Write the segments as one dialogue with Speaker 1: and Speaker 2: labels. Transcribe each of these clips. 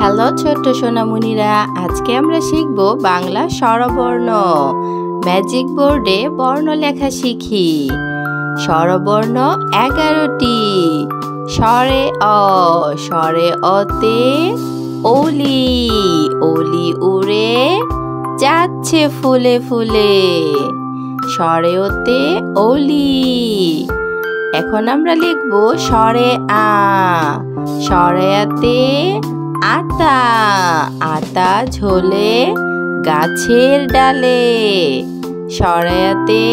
Speaker 1: Hello ছোট্ট সোনামণিরা, আজকে আমরা শিখব বাংলা স্বরবর্ণ। ম্যাজিক বোর্ডে বর্ণ লেখা শিখি। স্বরবর্ণ 11টি। স্বরে অ, স্বরে অতে অলি, অলি উড়ে যাচ্ছে ফুলে ফুলে। স্বরে ওতে অলি। এখন আমরা লিখব স্বরে আ, স্বরে আতে আতা, আতা ঝোলে গাছের ডালে। স্বরে আতে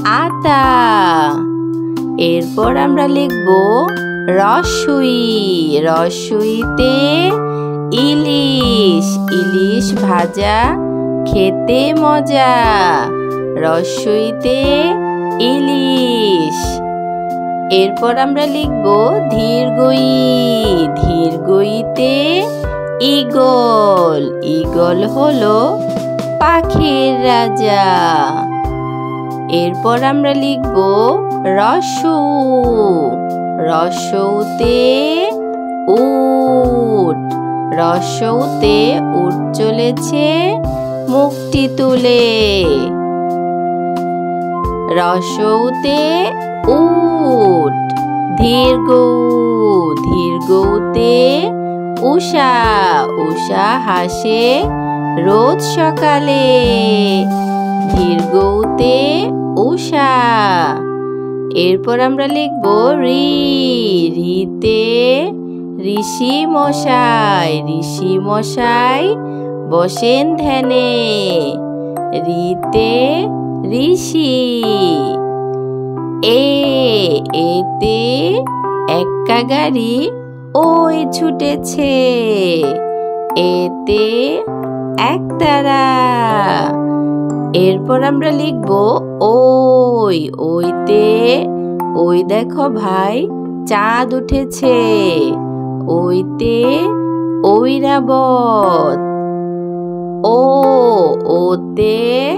Speaker 1: আতা। এরপর আমরা লিখব রস্যই, রস্যইতে ইলিশ, ইলিশ ভাজা খেতে মজা। রস্যইতে ইলিশ। এরপর আমরা লিখব দীর্ঘই, দীর্ঘইতে ঈগল, ঈগল হলো পাখির রাজা। এরপর আমরা লিখব রস্যু, রস্যউতে উট, রস্যউতে উট চলেছে মুখটি তুলে। রস্যউতে উট। দীর্ঘ, দীর্ঘউতে উষা, উষা হাসে রোজ সকালে। দীর্ঘউতে উষা। এরপর আমরা লিখব রি, রিতে ঋষি মশাই, ঋষি মশাই বসেন ধ্যানে। রিতে ঋষি। এতে এক্কা গাড়ি ওই ছুটেছে। এতে একতারা। এরপর আমরা লিখব ওই, ওইতে ওই দেখো ভাই চাঁদ উঠেছে। ওইতে ঐরাবত। ওতে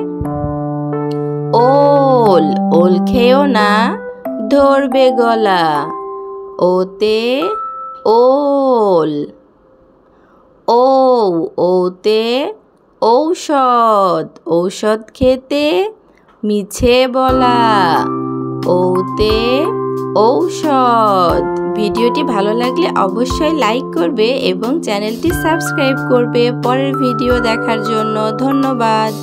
Speaker 1: ওল, ওল খেও না ধরবে গলা। ওতে ওল। ওতে ঔষধ, ঔষধ খেতে মিছে বলা। ওতে ঔষধ। ভিডিওটি ভালো লাগলে অবশ্যই লাইক করবে এবং চ্যানেলটি সাবস্ক্রাইব করবে পরের ভিডিও দেখার জন্য। ধন্যবাদ।